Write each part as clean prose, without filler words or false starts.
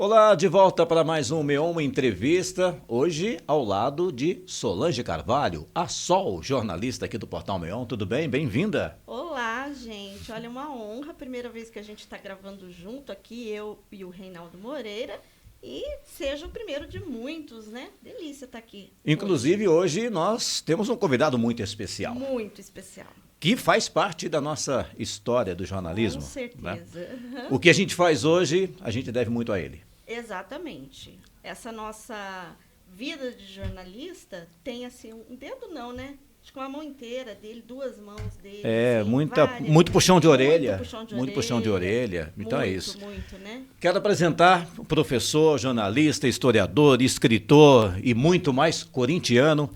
Olá, de volta para mais um Meoma Entrevista, hoje ao lado de Solange Carvalho, a Sol, jornalista aqui do Portal Meon. Tudo bem? Bem-vinda. Olá, gente. Olha, uma honra. Primeira vez que a gente está gravando junto aqui, eu e o Reinaldo Moreira. E seja o primeiro de muitos, né? Delícia estar aqui. Inclusive, hoje nós temos um convidado muito especial, Muito especial. que faz parte da nossa história do Com jornalismo, né? certeza. O que a gente faz hoje, a gente deve muito a ele. Exatamente. Essa nossa vida de jornalista tem, assim, um dedo não, né? Acho que uma mão inteira dele, duas mãos dele. Assim, Muito puxão de orelha. Muito puxão de Muito puxão de orelha. Então é isso. Muito, né? Quero apresentar o professor, jornalista, historiador, escritor e muito mais corintiano,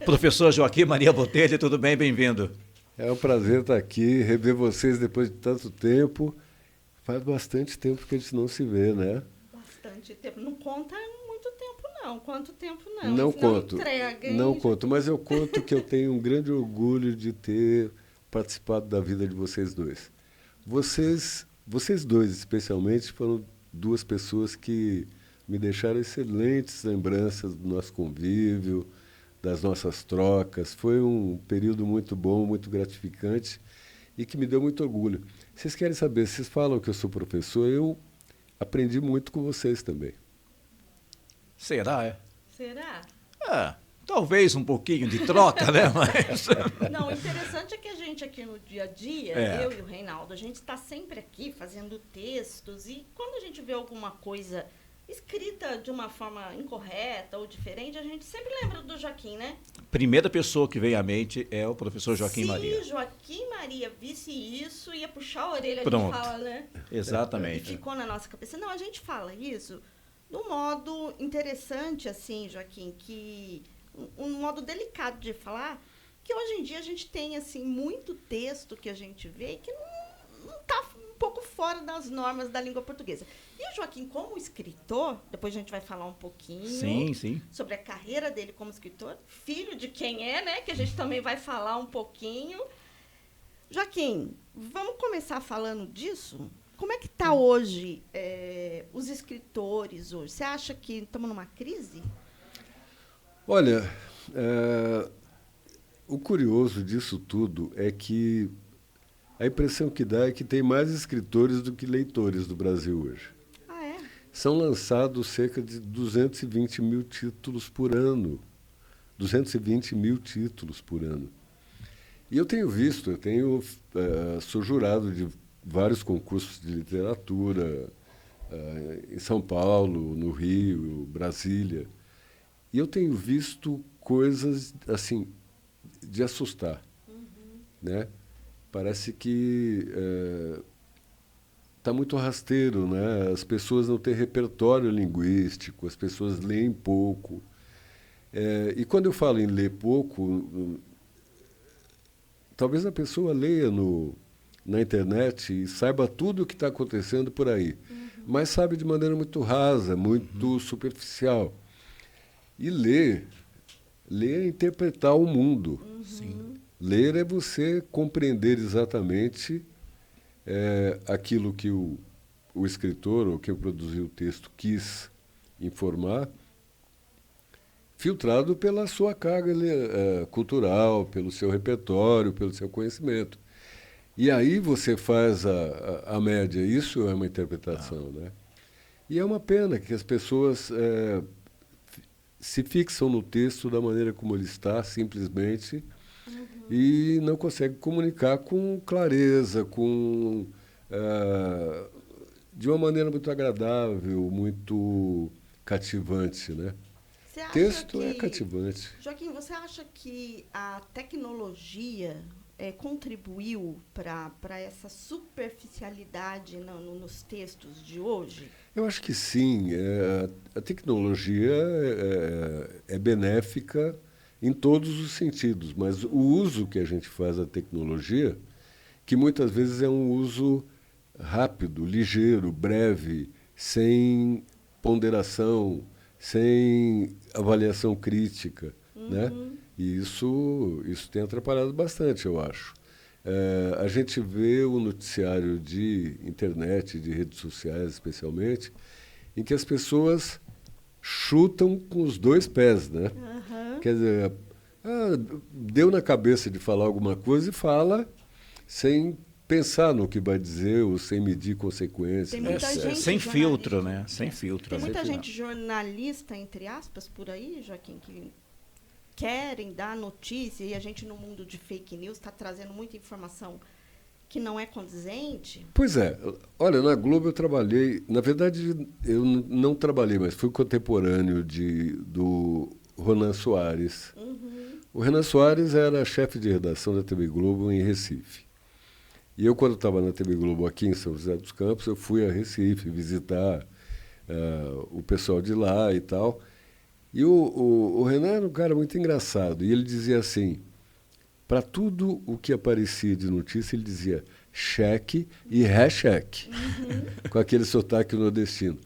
professor Joaquim Maria Botelho. Tudo bem? Bem-vindo. É um prazer estar aqui, rever vocês depois de tanto tempo. Faz bastante tempo que a gente não se vê, né? Bastante tempo. Não conta muito tempo, não. Quanto tempo, não. Não Isso não conto, entrega, hein? não conto, mas eu conto que eu tenho um grande orgulho de ter participado da vida de vocês dois. Vocês dois, especialmente, foram duas pessoas que me deixaram excelentes lembranças do nosso convívio, das nossas trocas. Foi um período muito bom, muito gratificante e que me deu muito orgulho. Vocês querem saber, vocês falam que eu sou professor, eu aprendi muito com vocês também. Será, é? Será? Talvez um pouquinho de troca, né? Mas... Não, o interessante é que a gente aqui no dia a dia, eu e o Reinaldo, a gente está sempre aqui fazendo textos e quando a gente vê alguma coisa escrita de uma forma incorreta ou diferente, a gente sempre lembra do Joaquim, né? Primeira pessoa que vem à mente é o professor Joaquim Maria. Se Joaquim Maria visse isso, ia puxar a orelha, Pronto. a gente fala, né? Exatamente. E ficou na nossa cabeça. Não, a gente fala isso de um modo interessante, assim, Joaquim, que um modo delicado de falar, que hoje em dia a gente tem, assim, muito texto que a gente vê que não está um pouco fora das normas da língua portuguesa. E o Joaquim, como escritor, depois a gente vai falar um pouquinho Sim. sobre a carreira dele como escritor, filho de quem é, né? Que a gente também vai falar um pouquinho. Joaquim, vamos começar falando disso? Como é que está hoje os escritores hoje? Você acha que estamos numa crise? Olha, o curioso disso tudo é que a impressão que dá é que tem mais escritores do que leitores do Brasil hoje. Ah, é? São lançados cerca de 220 mil títulos por ano. 220 mil títulos por ano. E eu tenho visto, sou jurado de vários concursos de literatura em São Paulo, no Rio, Brasília. E eu tenho visto coisas assim de assustar, né? Parece que está muito rasteiro, né? As pessoas não têm repertório linguístico, as pessoas leem pouco. E quando eu falo em ler pouco, talvez a pessoa leia na internet e saiba tudo o que está acontecendo por aí, mas sabe de maneira muito rasa, muito superficial. E ler é interpretar o mundo. Sim. Ler é você compreender exatamente aquilo que o escritor ou quem produziu o texto quis informar, filtrado pela sua carga cultural, pelo seu repertório, pelo seu conhecimento. E aí você faz a média. Isso é uma interpretação, né? E é uma pena que as pessoas se fixam no texto da maneira como ele está, simplesmente, e não conseguem comunicar com clareza, de uma maneira muito agradável, muito cativante, né? Você acha Texto é cativante. Joaquim, você acha que a tecnologia contribuiu para essa superficialidade nos textos de hoje? Eu acho que sim. A tecnologia é benéfica em todos os sentidos, mas o uso que a gente faz da tecnologia, que muitas vezes é um uso rápido, ligeiro, breve, sem ponderação, sem avaliação crítica, né? E isso tem atrapalhado bastante, eu acho. A gente vê o noticiário de internet, de redes sociais especialmente, em que as pessoas chutam com os dois pés, né? Aham. Quer dizer, deu na cabeça de falar alguma coisa e fala sem pensar no que vai dizer ou sem medir consequências. Tem muita gente sem jornalista. filtro, né? Sem filtro. Tem né? muita gente jornalista, entre aspas, por aí, Joaquim, que querem dar notícia e a gente no mundo de fake news está trazendo muita informação que não é condizente. Pois é. Olha, na Globo eu trabalhei... Na verdade, eu não trabalhei, mas fui contemporâneo do Ronan Soares. O Renan Soares era chefe de redação da TV Globo em Recife. E eu, quando estava na TV Globo aqui em São José dos Campos, eu fui a Recife visitar o pessoal de lá e tal. E o Renan era um cara muito engraçado. E ele dizia assim, para tudo o que aparecia de notícia, ele dizia cheque e recheque, com aquele sotaque nordestino.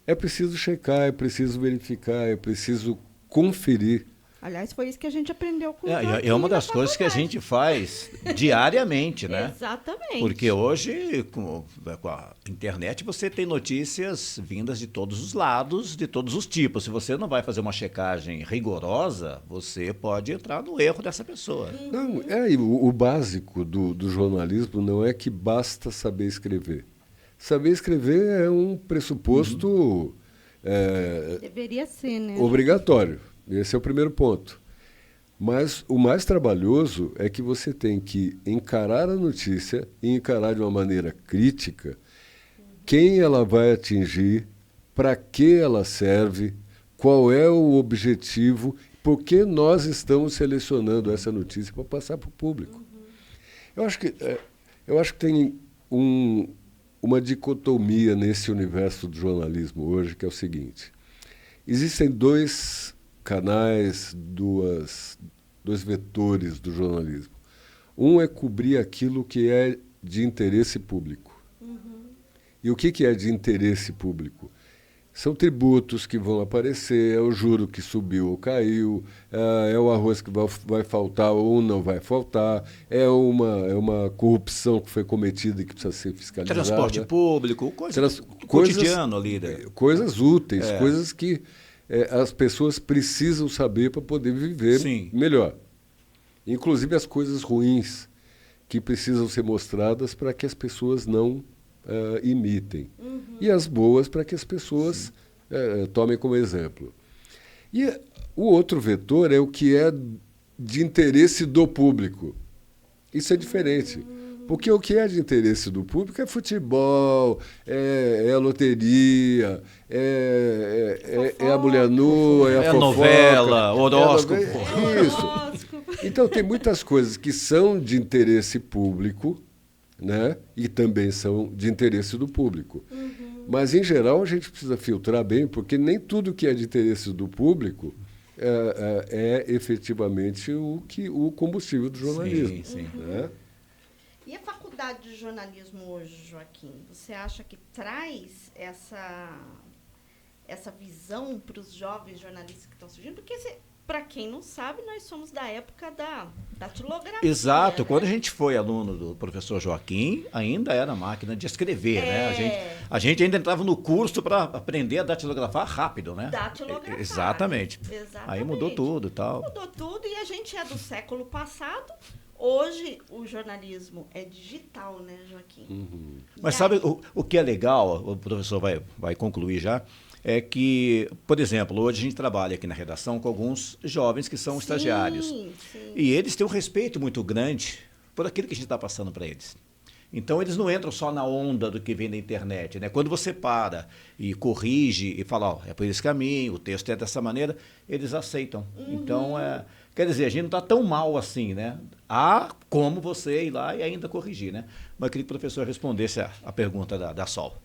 É preciso checar, é preciso verificar, é preciso conferir. Aliás, foi isso que a gente aprendeu com o É uma das coisas que a gente faz diariamente, né? Exatamente. Porque hoje, com a internet, você tem notícias vindas de todos os lados, de todos os tipos. Se você não vai fazer uma checagem rigorosa, você pode entrar no erro dessa pessoa. Não, e o básico do jornalismo não é que basta saber escrever. Saber escrever é um pressuposto Deveria ser, né? obrigatório. Esse é o primeiro ponto. Mas o mais trabalhoso é que você tem que encarar a notícia e encarar de uma maneira crítica quem ela vai atingir, para que ela serve, qual é o objetivo, por que nós estamos selecionando essa notícia para passar para o público. Eu acho que tem uma dicotomia nesse universo do jornalismo hoje, que é o seguinte. Existem dois canais, dois vetores do jornalismo. Um é cobrir aquilo que é de interesse público. E o que é de interesse público? São tributos que vão aparecer, é o juro que subiu ou caiu, é o arroz que vai faltar ou não vai faltar, é uma corrupção que foi cometida e que precisa ser fiscalizada. Transporte público, coisas cotidiano ali. Né? Coisas úteis, coisas que as pessoas precisam saber para poder viver melhor. Inclusive as coisas ruins que precisam ser mostradas para que as pessoas não imitem. E as boas para que as pessoas tomem como exemplo. E o outro vetor é o que é de interesse do público. Isso é diferente. Porque o que é de interesse do público é futebol, é a loteria, é a mulher nua, é a fofoca. Novela, horóscopo. Isso. Então, tem muitas coisas que são de interesse público, né? E também são de interesse do público. Mas, em geral, a gente precisa filtrar bem, porque nem tudo que é de interesse do público é efetivamente o combustível do jornalismo. Sim. Né? E a faculdade de jornalismo hoje, Joaquim, você acha que traz essa visão para os jovens jornalistas que estão surgindo? Porque, para quem não sabe, nós somos da época da datilografia. Exato. Né? Quando a gente foi aluno do professor Joaquim, ainda era máquina de escrever, né? A gente ainda entrava no curso para aprender a datilografar rápido, né? Datilografar. Exatamente. Aí mudou tudo e tal. Mudou tudo e a gente é do século passado. Hoje, o jornalismo é digital, né, Joaquim? Mas sabe o que é legal, o professor vai concluir já, é que, por exemplo, hoje a gente trabalha aqui na redação com alguns jovens que são estagiários. Sim. E eles têm um respeito muito grande por aquilo que a gente está passando para eles. Então, eles não entram só na onda do que vem da internet, né? Quando você para e corrige e fala, é por esse caminho, o texto é dessa maneira, eles aceitam. Então, quer dizer, a gente não está tão mal assim, né? Há como você ir lá e ainda corrigir, né? Mas eu queria que o professor respondesse a pergunta da Sol.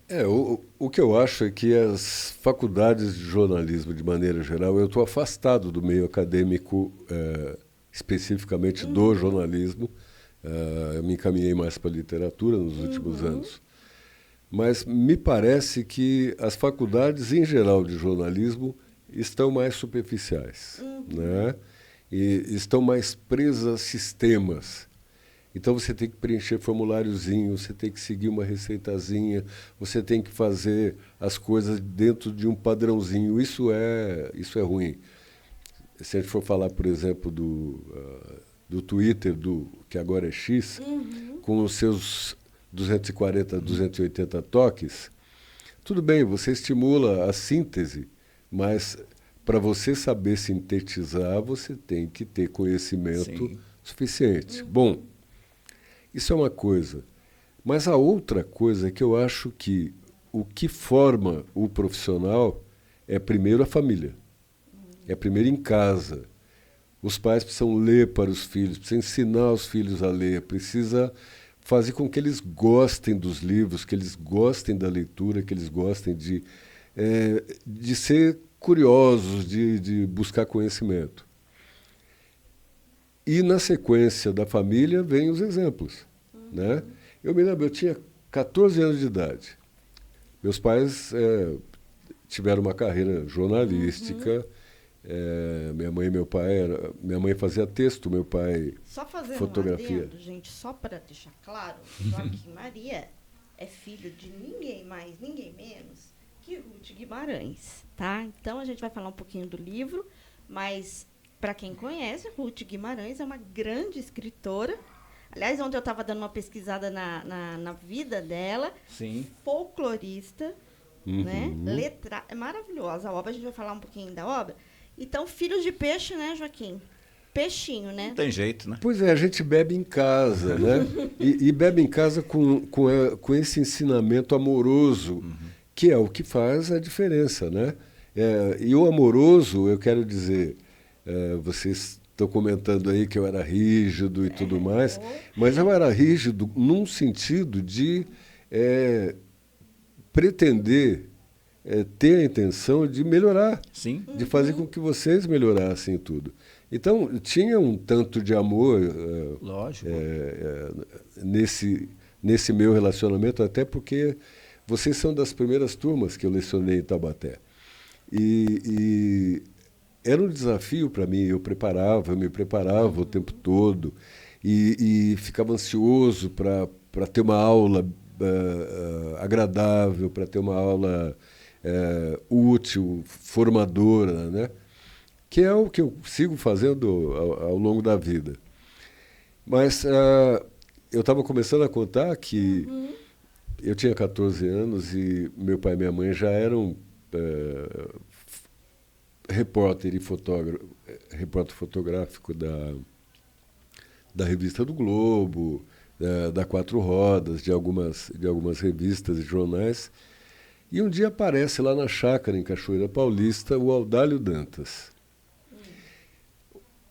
O que eu acho é que as faculdades de jornalismo, de maneira geral, eu estou afastado do meio acadêmico, especificamente do jornalismo. Eu me encaminhei mais para a literatura nos últimos anos. Mas me parece que as faculdades, em geral, de jornalismo estão mais superficiais, né? E estão mais presas a sistemas. Então você tem que preencher formuláriozinho, você tem que seguir uma receitazinha, você tem que fazer as coisas dentro de um padrãozinho. Isso é ruim. Se a gente for falar, por exemplo, do Twitter, que agora é X, com os seus 240, 280 toques, tudo bem, você estimula a síntese, mas para você saber sintetizar, você tem que ter conhecimento suficiente. Bom, isso é uma coisa. Mas a outra coisa é que eu acho que o que forma o profissional é primeiro a família. É primeiro em casa. Os pais precisam ler para os filhos, precisam ensinar os filhos a ler, precisa fazer com que eles gostem dos livros, que eles gostem da leitura, que eles gostem de ser curiosos, de buscar conhecimento. E, na sequência da família, vêm os exemplos. Né? Eu me lembro, eu tinha 14 anos de idade. Meus pais tiveram uma carreira jornalística. Minha mãe e meu pai... minha mãe fazia texto, meu pai só fazendo fotografia. Um adendo, gente, só para deixar claro, Joaquim Maria é filho de ninguém mais, ninguém menos que Ruth Guimarães, tá? Então, a gente vai falar um pouquinho do livro, mas... Para quem conhece, Ruth Guimarães é uma grande escritora. Aliás, ontem eu estava dando uma pesquisada na vida dela. Sim. Folclorista, né? É maravilhosa a obra. A gente vai falar um pouquinho da obra. Então, Filhos de Peixe, né, Joaquim? Peixinho, né? Não tem jeito, né? Pois é, a gente bebe em casa, né? E bebe em casa com esse ensinamento amoroso, que é o que faz a diferença, né? E o amoroso, eu quero dizer... vocês estão comentando aí que eu era rígido e tudo mais, mas eu era rígido num sentido de pretender ter a intenção de melhorar, Sim. de fazer com que vocês melhorassem tudo. Então, tinha um tanto de amor Lógico. nesse meu relacionamento, até porque vocês são das primeiras turmas que eu lecionei em Taubaté. E era um desafio para mim, eu me preparava o tempo todo e ficava ansioso para ter uma aula agradável, para ter uma aula útil, formadora, né? Que é o que eu sigo fazendo ao longo da vida. Mas eu estava começando a contar que eu tinha 14 anos e meu pai e minha mãe já eram... repórter fotográfico da revista do Globo, da Quatro Rodas, de algumas revistas e jornais. E um dia aparece lá na chácara, em Cachoeira Paulista, o Audálio Dantas.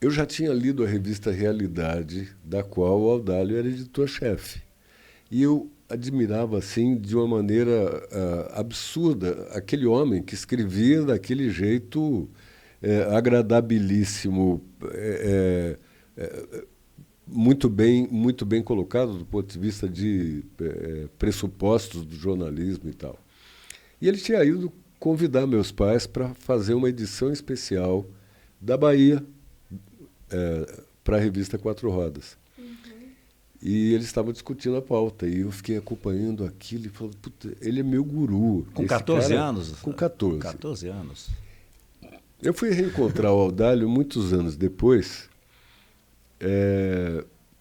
Eu já tinha lido a revista Realidade, da qual o Audálio era editor-chefe. E eu admirava, assim, de uma maneira absurda, aquele homem que escrevia daquele jeito agradabilíssimo, muito bem colocado do ponto de vista de pressupostos do jornalismo e tal. E ele tinha ido convidar meus pais para fazer uma edição especial da Bahia para a revista Quatro Rodas. E eles estavam discutindo a pauta. E eu fiquei acompanhando aquilo e falando, puta, ele é meu guru. Com 14 cara, anos? Com 14. 14 anos. Eu fui reencontrar o Audálio muitos anos depois.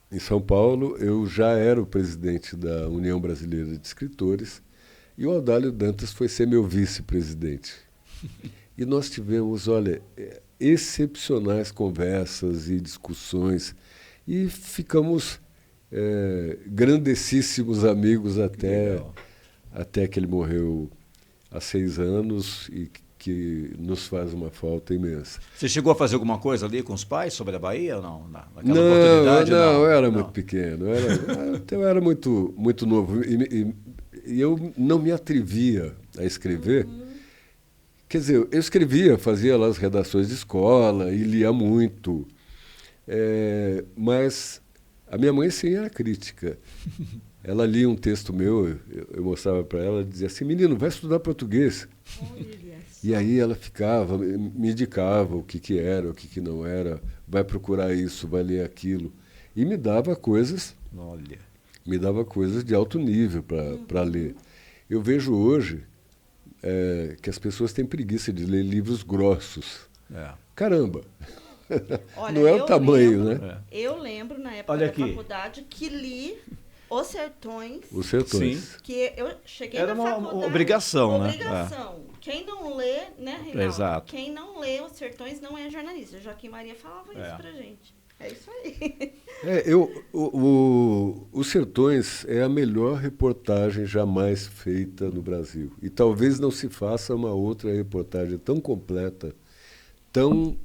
Em São Paulo, eu já era o presidente da União Brasileira de Escritores. E o Audálio Dantas foi ser meu vice-presidente. E nós tivemos, olha, excepcionais conversas e discussões. E ficamos... grandessíssimos amigos até que ele morreu há 6 anos e que nos faz uma falta imensa. Você chegou a fazer alguma coisa ali com os pais sobre a Bahia ou não? Naquela oportunidade? Não, eu era muito pequeno. Eu era muito, muito novo. E eu não me atrevia a escrever. Quer dizer, eu escrevia, fazia lá as redações de escola e lia muito. Mas... a minha mãe, sim, era crítica. Ela lia um texto meu, eu mostrava para ela, dizia assim, menino, vai estudar português. E aí ela ficava, me indicava o que era, o que não era, vai procurar isso, vai ler aquilo. E me dava coisas Olha. de alto nível para ler. Eu vejo hoje que as pessoas têm preguiça de ler livros grossos. É. Caramba! Olha, Não é o tamanho, lembro, né? Eu lembro, na época Olha da aqui. faculdade, que li Os Sertões, Os Sertões. Sim. que eu cheguei Era na uma faculdade... obrigação, né? Obrigação. Quem não lê, né, Reinaldo? Exato. Quem não lê Os Sertões não é jornalista. O Joaquim Maria falava isso pra gente. É isso aí. Os Sertões é a melhor reportagem jamais feita no Brasil. E talvez não se faça uma outra reportagem tão completa, tão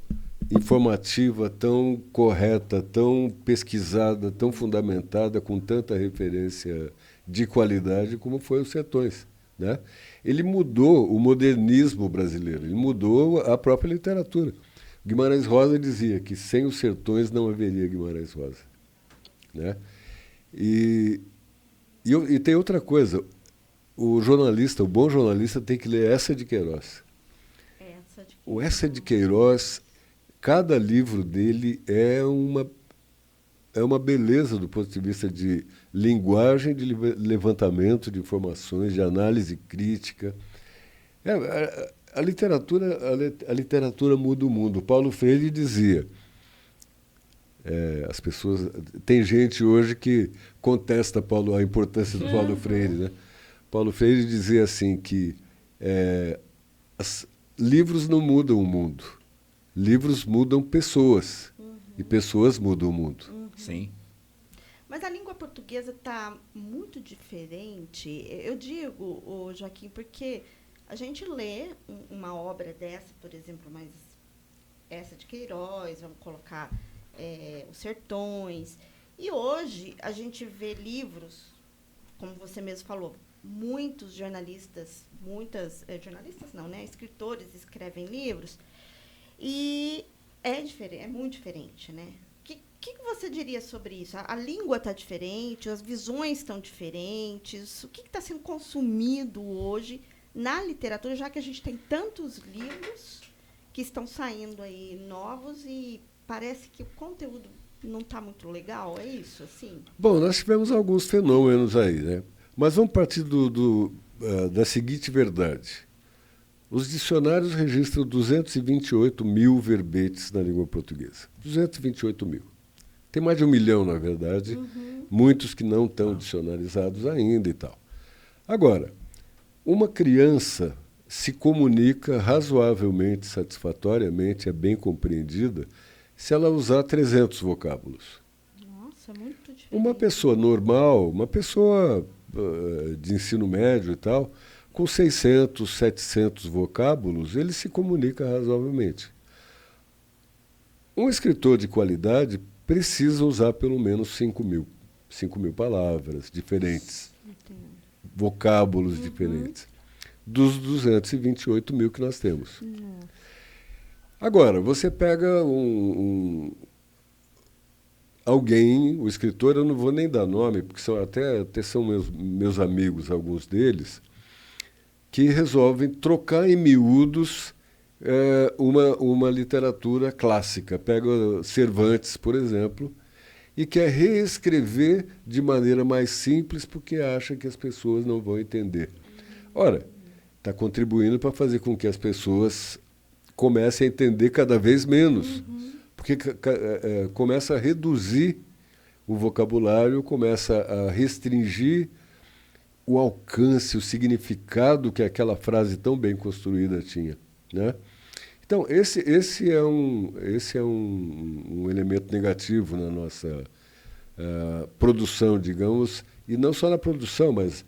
informativa, tão correta, tão pesquisada, tão fundamentada, com tanta referência de qualidade como foi Os Sertões, né? Ele mudou o modernismo brasileiro, ele mudou a própria literatura. Guimarães Rosa dizia que sem Os Sertões não haveria Guimarães Rosa, né? E tem outra coisa, o bom jornalista tem que ler Eça de Queiroz. O Eça de Queiroz, cada livro dele é uma beleza do ponto de vista de linguagem, de levantamento de informações, de análise crítica. A literatura muda o mundo. Paulo Freire dizia, as pessoas, tem gente hoje que contesta a importância do Paulo Freire, né? Paulo Freire dizia assim que livros não mudam o mundo, livros mudam pessoas e pessoas mudam o mundo. Sim. Mas a língua portuguesa está muito diferente. Eu digo, Joaquim, porque a gente lê uma obra dessa, por exemplo, mas essa de Queiroz, vamos colocar Os Sertões. E hoje a gente vê livros, como você mesmo falou, muitos jornalistas, jornalistas não, né? Escritores escrevem livros e é muito diferente, né? O que você diria sobre isso? A língua está diferente, as visões estão diferentes. O que está sendo consumido hoje na literatura, já que a gente tem tantos livros que estão saindo aí novos e parece que o conteúdo não está muito legal? É isso, assim? Bom, nós tivemos alguns fenômenos aí, né? Mas vamos partir da seguinte verdade. Os dicionários registram 228 mil verbetes na língua portuguesa. 228 mil. Tem mais de 1 milhão, na verdade, muitos que não estão dicionarizados ainda e tal. Agora, uma criança se comunica razoavelmente, satisfatoriamente, é bem compreendida, se ela usar 300 vocábulos. Nossa, é muito diferente. Uma pessoa normal, uma pessoa de ensino médio e tal, com 600, 700 vocábulos, ele se comunica razoavelmente. Um escritor de qualidade precisa usar pelo menos 5 mil palavras diferentes, vocábulos diferentes, dos 228 mil que nós temos. Agora, você pega alguém, o escritor, eu não vou nem dar nome, porque até são meus amigos, alguns deles, que resolvem trocar em miúdos uma literatura clássica. Pega Cervantes, por exemplo, e quer reescrever de maneira mais simples porque acha que as pessoas não vão entender. Ora, está contribuindo para fazer com que as pessoas comecem a entender cada vez menos, porque começa a reduzir o vocabulário, começa a restringir o alcance, o significado que aquela frase tão bem construída tinha, né? Então, esse é um elemento negativo na nossa produção, digamos, e não só na produção, mas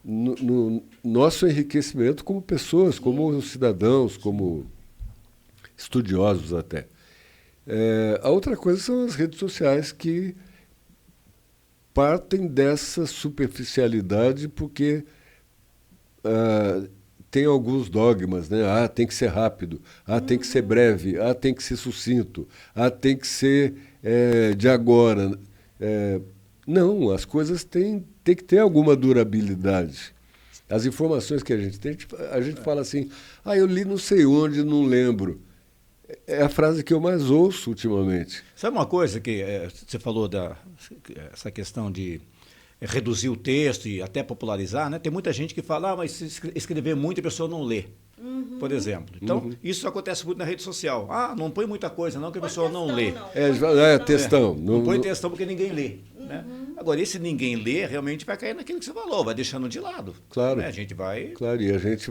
no nosso enriquecimento como pessoas, como cidadãos, como estudiosos até. A outra coisa são as redes sociais que partem dessa superficialidade porque tem alguns dogmas, né? Tem que ser rápido, tem que ser breve, tem que ser sucinto, tem que ser de agora. Não, as coisas têm que ter alguma durabilidade. As informações que a gente tem, a gente fala assim, eu li não sei onde, não lembro. É a frase que eu mais ouço ultimamente. Sabe uma coisa que você falou essa questão de reduzir o texto e até popularizar, né? Tem muita gente que fala, mas se escrever muito a pessoa não lê, por exemplo. Então, isso acontece muito na rede social. Não põe muita coisa não, que a pessoa não lê. Textão. Não põe textão porque ninguém lê. Né? Agora, esse ninguém lê, realmente vai cair naquilo que você falou, vai deixando de lado. Claro. Né? A gente vai... Claro, e a gente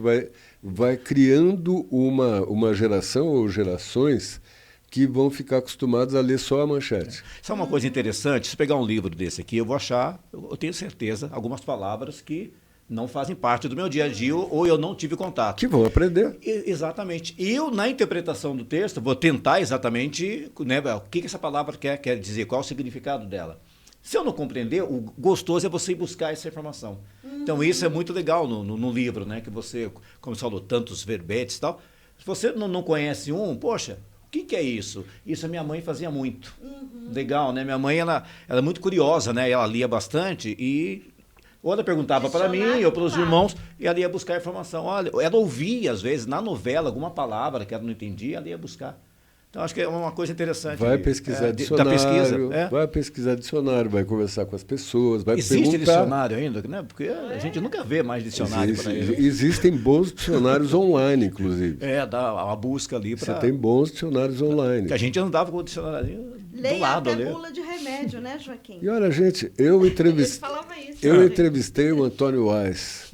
vai criando uma geração ou gerações que vão ficar acostumados a ler só a manchete. Sabe uma coisa interessante? Se pegar um livro desse aqui, eu vou achar, eu tenho certeza, algumas palavras que não fazem parte do meu dia a dia ou eu não tive contato. Que vão aprender. Exatamente. Eu, na interpretação do texto, vou tentar exatamente, né, o que essa palavra quer dizer, qual o significado dela. Se eu não compreender, o gostoso é você ir buscar essa informação. Então, isso é muito legal no livro, né? Que você, como você falou, tantos verbetes e tal. Se você não conhece poxa, o que é isso? Isso a minha mãe fazia muito. Legal, né? Minha mãe, ela é muito curiosa, né? Ela lia bastante e... Ou ela perguntava para mim ou para os irmãos e ela ia buscar informação. Olha, ela ouvia, às vezes, na novela, alguma palavra que ela não entendia, ela ia buscar. Então, acho que é uma coisa interessante. Vai pesquisar dicionário, vai pesquisar dicionário, vai conversar com as pessoas, vai perguntar. Existe dicionário ainda? Né? Porque a gente nunca vê mais dicionário para ele. Existem bons dicionários online, inclusive. Dá uma busca ali para... Você tem bons dicionários online. Que a gente andava com o dicionário do lado ali. Leia bula de remédio, né, Joaquim? E olha, gente, eu entrevistei o Antônio Weiss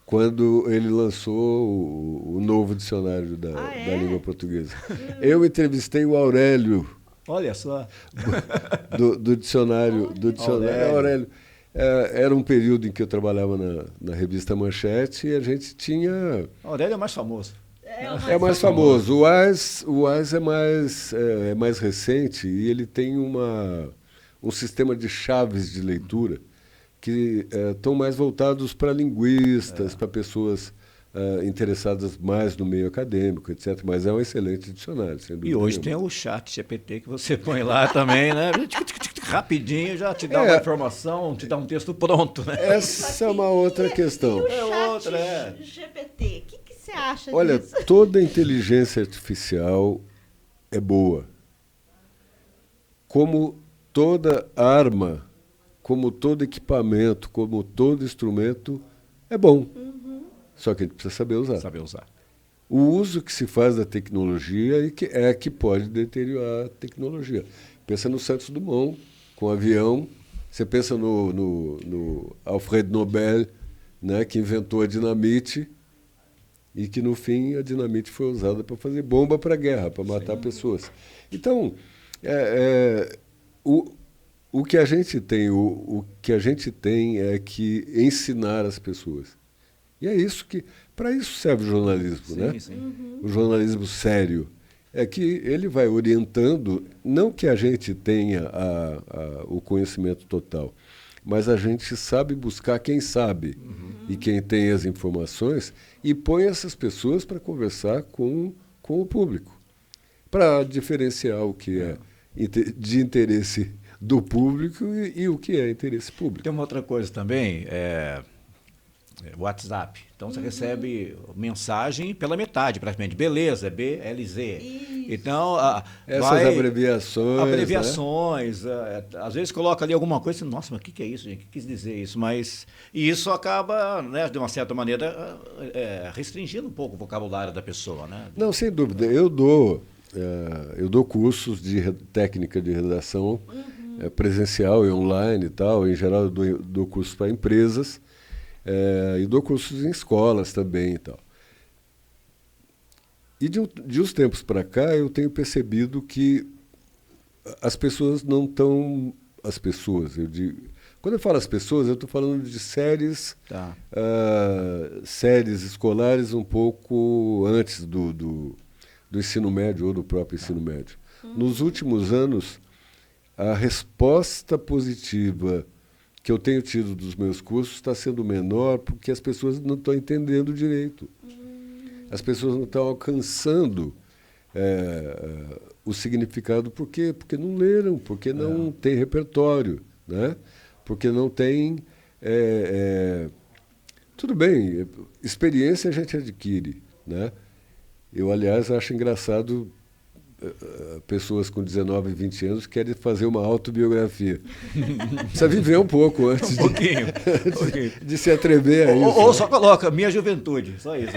quando ele lançou o novo dicionário da língua portuguesa. Eu entrevistei o Aurélio. Olha só. Do dicionário. Aurélio. Era um período em que eu trabalhava na revista Manchete e a gente tinha... Aurélio é mais famoso. É mais famoso. O Weiss é mais recente e ele tem um sistema de chaves de leitura que estão mais voltados para linguistas, para pessoas interessadas mais no meio acadêmico, etc. Mas é um excelente dicionário, sem dúvida. E hoje tem o chat GPT que você põe lá também, né? Rapidinho já te dá uma informação, te dá um texto pronto, né? Essa é uma outra questão. E o chat GPT, o que você acha disso? Olha, toda inteligência artificial é boa. Como toda arma, como todo equipamento, como todo instrumento, é bom. Só que a gente precisa saber usar. Saber usar. O uso que se faz da tecnologia é que pode deteriorar a tecnologia. Pensa no Santos Dumont, com o avião. Você pensa no Alfred Nobel, né, que inventou a dinamite e que, no fim, a dinamite foi usada para fazer bomba para a guerra, para matar pessoas. Então, o que a gente tem, o que a gente tem é que ensinar as pessoas. E é isso que... Para isso serve o jornalismo, né? Sim. O jornalismo sério. É que ele vai orientando, não que a gente tenha o conhecimento total, mas a gente sabe buscar quem sabe e quem tem as informações e põe essas pessoas para conversar com o público, para diferenciar o que é de interesse do público e o que é interesse público. Tem uma outra coisa também, WhatsApp. Então você recebe mensagem pela metade, praticamente. Beleza, BLZ. Isso. Então, essas abreviações. Abreviações. Né? Às vezes coloca ali alguma coisa e nossa, mas o que é isso, gente? O que quis dizer isso? E isso acaba, né, de uma certa maneira, restringindo um pouco o vocabulário da pessoa. Né? Não, sem dúvida. Eu dou cursos de técnica de redação presencial e online e tal. Em geral, eu dou cursos para empresas. E dou cursos em escolas também e tal. E de uns tempos para cá eu tenho percebido que as pessoas não estão... As pessoas, eu digo... Quando eu falo as pessoas, eu estou falando de séries, séries escolares um pouco antes do ensino médio ou do próprio ensino médio. Nos últimos anos, a resposta positiva que eu tenho tido dos meus cursos está sendo menor porque as pessoas não estão entendendo direito. As pessoas não estão alcançando o significado. Por quê? Porque não leram, porque não tem repertório, né? Porque não tem... Tudo bem, experiência a gente adquire, né? Eu, aliás, acho engraçado pessoas com 19 e 20 anos querem fazer uma autobiografia. Precisa viver um pouco antes Um pouquinho. de se atrever a isso. Ou só coloca minha juventude, só isso.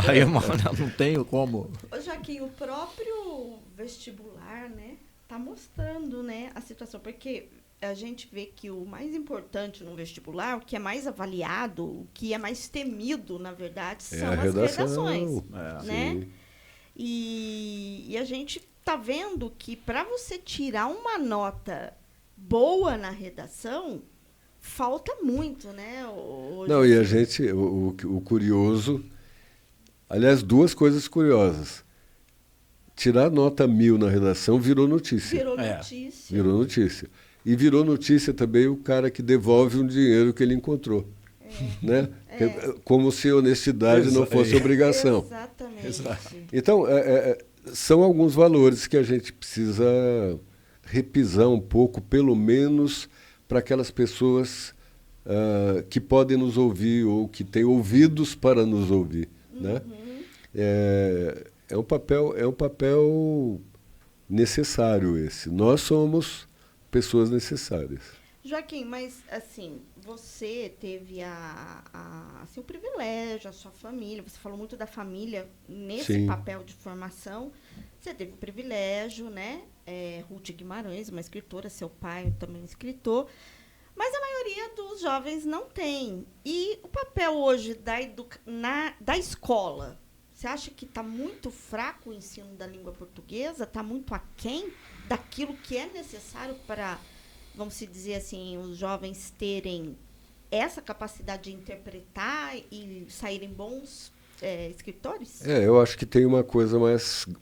Aí não tenho como. Ô, Joaquim, o próprio vestibular, né, tá mostrando, né, a situação, porque a gente vê que o mais importante no vestibular, o que é mais avaliado, o que é mais temido, na verdade, são as redações, né? Sim. E a gente tá vendo que para você tirar uma nota boa na redação, falta muito, né? Não, e a gente, o curioso, aliás, duas coisas curiosas. Tirar nota 1000 na redação virou notícia. Virou notícia. Virou notícia. E virou notícia também o cara que devolve um dinheiro que ele encontrou. Né? Como se honestidade não fosse obrigação. Exatamente. Então, são alguns valores que a gente precisa repisar um pouco, pelo menos para aquelas pessoas que podem nos ouvir ou que têm ouvidos para nos ouvir. Né? É um papel necessário esse. Nós somos pessoas necessárias. Joaquim, mas assim, você teve assim, o privilégio, a sua família, você falou muito da família nesse Sim. papel de formação. Você teve o privilégio, né? Ruth Guimarães, uma escritora, seu pai também escritor, mas a maioria dos jovens não tem. E o papel hoje da escola, você acha que está muito fraco o ensino da língua portuguesa? Está muito aquém daquilo que é necessário para, vamos dizer assim, os jovens terem essa capacidade de interpretar e saírem bons escritores? Eu acho que tem uma coisa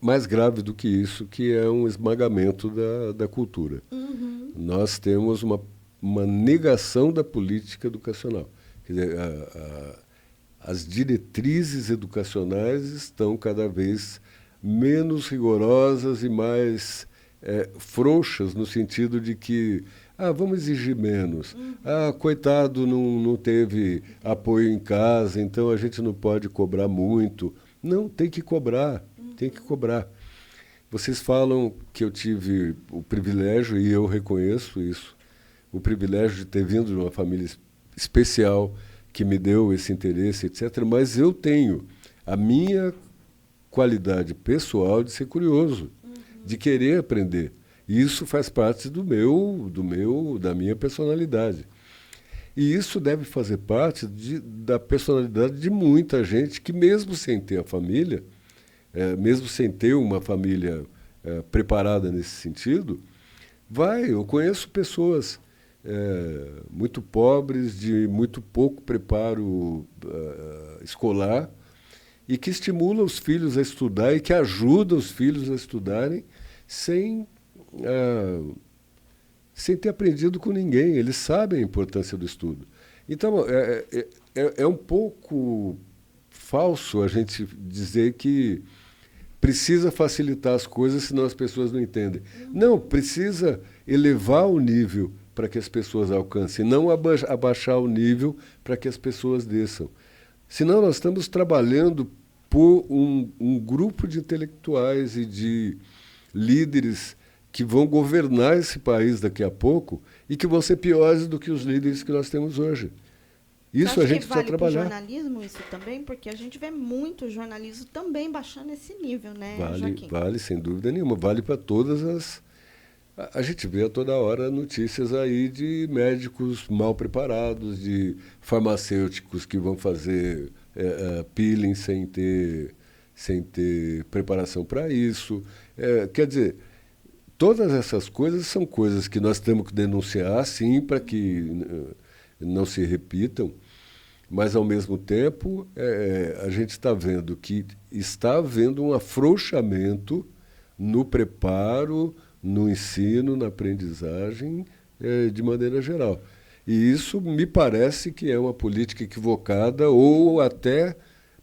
mais grave do que isso, que é um esmagamento da cultura. Uhum. Nós temos uma negação da política educacional. Quer dizer, as diretrizes educacionais estão cada vez menos rigorosas e mais frouxas, no sentido de que vamos exigir menos. Coitado, não teve apoio em casa, então a gente não pode cobrar muito. Não, tem que cobrar, tem que cobrar. Vocês falam que eu tive o privilégio, e eu reconheço isso, o privilégio de ter vindo de uma família especial que me deu esse interesse, etc. Mas eu tenho a minha qualidade pessoal de ser curioso, de querer aprender. E isso faz parte da minha personalidade. E isso deve fazer parte da personalidade de muita gente que, mesmo sem ter a família, mesmo sem ter uma família preparada nesse sentido, eu conheço pessoas muito pobres, de muito pouco preparo escolar, e que estimulam os filhos a estudar e que ajudam os filhos a estudarem sem ter aprendido com ninguém. Eles sabem a importância do estudo. Então, é um pouco falso a gente dizer que precisa facilitar as coisas, senão as pessoas não entendem. Não, precisa elevar o nível para que as pessoas alcancem, não abaixar o nível para que as pessoas desçam. Senão nós estamos trabalhando por um grupo de intelectuais e de líderes que vão governar esse país daqui a pouco e que vão ser piores do que os líderes que nós temos hoje. Isso a gente precisa trabalhar. Vale para o jornalismo isso também? Porque a gente vê muito jornalismo também baixando esse nível, né, Joaquim? Vale, sem dúvida nenhuma. Vale para todas as... A gente vê a toda hora notícias aí de médicos mal preparados, de farmacêuticos que vão fazer peeling sem ter preparação para isso. Quer dizer, todas essas coisas são coisas que nós temos que denunciar, sim, para que não se repitam, mas, ao mesmo tempo, a gente está vendo que está havendo um afrouxamento no preparo, no ensino, na aprendizagem, de maneira geral. E isso me parece que é uma política equivocada ou até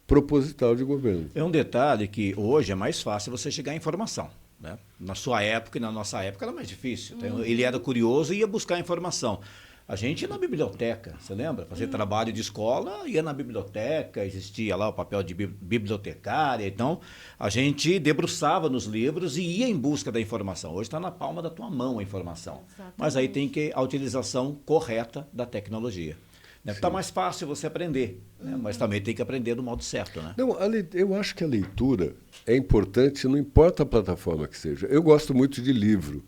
proposital de governo. É um detalhe que hoje é mais fácil você chegar à informação, né? Na sua época e na nossa época era mais difícil. Então, ele era curioso e ia buscar informação. A gente ia na biblioteca, você lembra? Fazer trabalho de escola, ia na biblioteca, existia lá o papel de bibliotecária. Então, a gente debruçava nos livros e ia em busca da informação. Hoje está na palma da tua mão a informação. Exatamente. Mas aí tem que a utilização correta da tecnologia. Está mais fácil você aprender, né? Mas também tem que aprender do modo certo. Né? Não, eu acho que a leitura é importante, não importa a plataforma que seja. Eu gosto muito de livro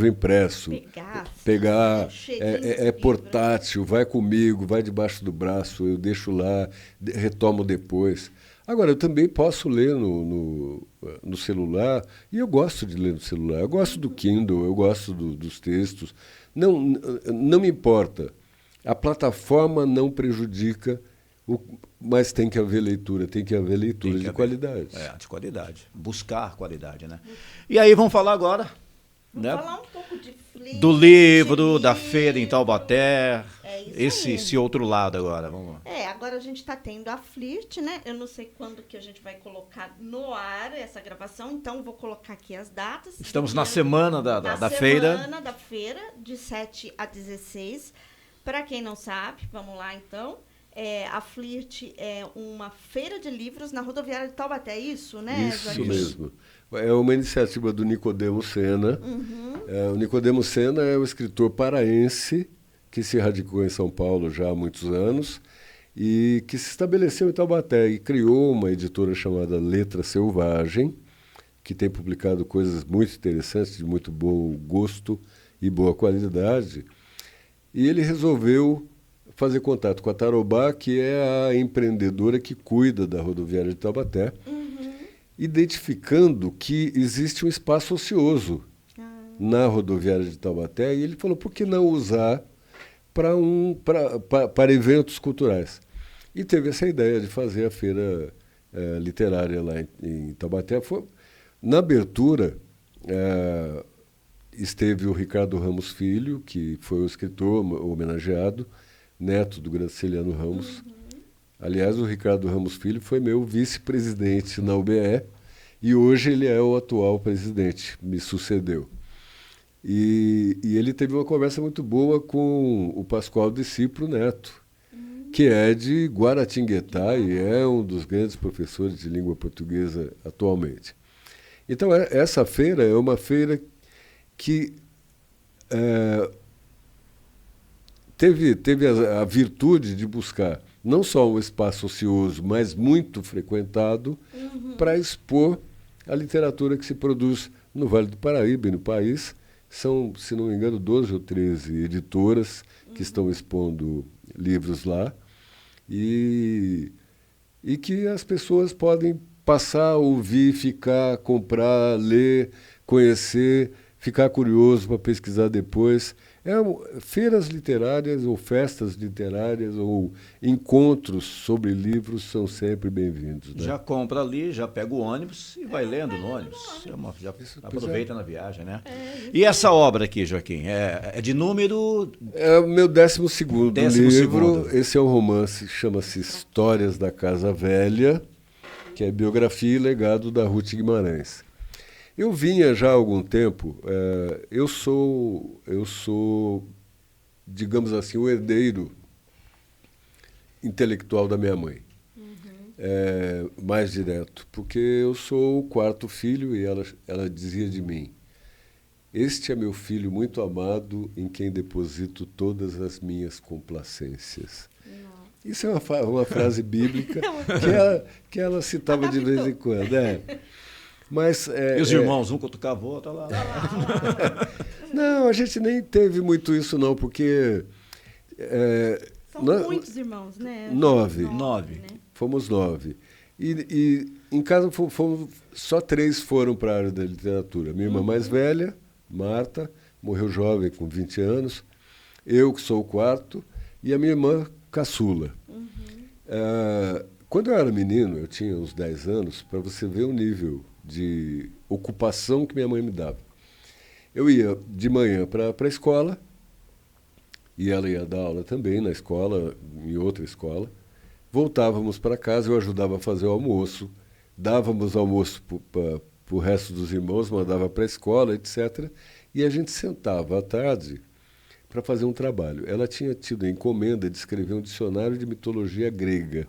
impresso. Pegar é portátil, vai comigo, vai debaixo do braço, eu deixo lá, retomo depois. Agora, eu também posso ler no celular, e eu gosto de ler no celular. Eu gosto do Kindle, eu gosto dos textos. Não me importa. A plataforma não prejudica, mas tem que haver leitura, de qualidade. De qualidade. Buscar qualidade, né? E aí, vamos falar agora... Vamos falar um pouco de Flirt, do livro, da feira em Taubaté. Esse outro lado agora, vamos lá. Agora a gente está tendo a Flirt, né? Eu não sei quando que a gente vai colocar no ar essa gravação, então vou colocar aqui as datas. Estamos na semana da feira. Na semana da feira, de 7 a 16. Para quem não sabe, vamos lá então. A Flirt é uma feira de livros na rodoviária de Taubaté, é isso, né, Isso Joaquim? mesmo. É uma iniciativa do Nicodemo Sena. O Nicodemo Sena é um escritor paraense que se radicou em São Paulo já há muitos anos e que se estabeleceu em Taubaté e criou uma editora chamada Letra Selvagem, que tem publicado coisas muito interessantes, de muito bom gosto e boa qualidade. E ele resolveu fazer contato com a Tarobá, que é a empreendedora que cuida da rodoviária de Taubaté, identificando que existe um espaço ocioso na rodoviária de Taubaté, e ele falou, por que não usar para eventos culturais? E teve essa ideia de fazer a feira literária lá em Taubaté. Na abertura, esteve o Ricardo Ramos Filho, que foi o escritor homenageado, neto do Graciliano Ramos. Aliás, o Ricardo Ramos Filho foi meu vice-presidente na UBE e hoje ele é o atual presidente, me sucedeu. E ele teve uma conversa muito boa com o Pascoal Discípulo Neto, que é de Guaratinguetá e é um dos grandes professores de língua portuguesa atualmente. Então, essa feira é uma feira que teve a virtude de buscar não só um espaço ocioso, mas muito frequentado, para expor a literatura que se produz no Vale do Paraíba e no país. São, se não me engano, 12 ou 13 editoras que estão expondo livros lá e que as pessoas podem passar, ouvir, ficar, comprar, ler, conhecer, ficar curioso para pesquisar depois. Feiras literárias ou festas literárias ou encontros sobre livros são sempre bem-vindos. Né? Já compra ali, já pega o ônibus e vai lendo no ônibus. Já aproveita na viagem, né? E essa obra aqui, Joaquim, é de número... É o meu 12º livro. Esse é um romance, chama-se Histórias da Casa Velha, que é biografia e legado da Ruth Guimarães. Eu vinha já há algum tempo, eu sou, digamos assim, o herdeiro intelectual da minha mãe, mais direto, porque eu sou o 4º filho e ela dizia de mim, este é meu filho muito amado em quem deposito todas as minhas complacências. Isso é uma frase bíblica que ela citava de vez em quando. Mas, e os irmãos, um cutucava o outro, lá. Não, a gente nem teve muito isso, não, porque... São muitos irmãos, né? 9. Né? Fomos 9. E em casa só 3 foram para a área da literatura. Minha irmã mais velha, Marta, morreu jovem, com 20 anos. Eu, que sou o 4º, e a minha irmã caçula. Quando eu era menino, eu tinha uns 10 anos, para você ver o nível de ocupação que minha mãe me dava. Eu ia de manhã para a escola, e ela ia dar aula também na escola, em outra escola. Voltávamos para casa, eu ajudava a fazer o almoço, dávamos almoço para o resto dos irmãos, mandava para a escola, etc. E a gente sentava à tarde para fazer um trabalho. Ela tinha tido a encomenda de escrever um dicionário de mitologia grega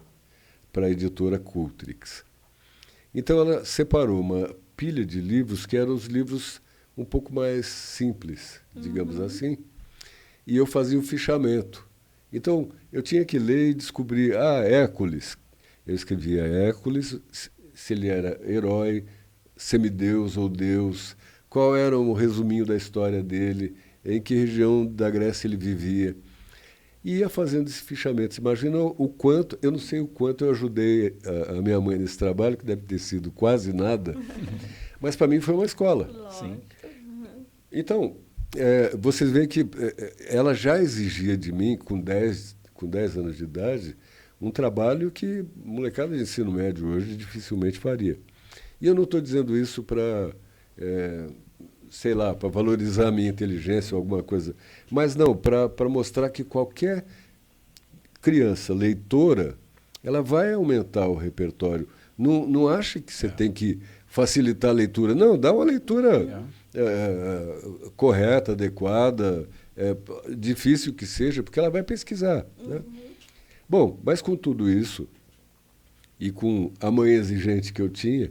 para a editora Cultrix. Então ela separou uma pilha de livros que eram os livros um pouco mais simples, digamos assim, e eu fazia o fichamento. Então eu tinha que ler e descobrir, Hércules. Eu escrevia Hércules, se ele era herói, semideus ou deus, qual era o resuminho da história dele, em que região da Grécia ele vivia. E ia fazendo esse fichamento. Você imagina o quanto, eu não sei o quanto eu ajudei a minha mãe nesse trabalho, que deve ter sido quase nada, mas para mim foi uma escola. Sim. Então, vocês veem que ela já exigia de mim, com 10 anos de idade, um trabalho que molecada de ensino médio hoje dificilmente faria. E eu não estou dizendo isso para, sei lá, para valorizar a minha inteligência ou alguma coisa, mas não, para mostrar que qualquer criança leitora, ela vai aumentar o repertório. Não acha que você tem que facilitar a leitura. Não, dá uma leitura correta, adequada, difícil que seja, porque ela vai pesquisar. Né? Bom, mas com tudo isso, e com a mãe exigente que eu tinha,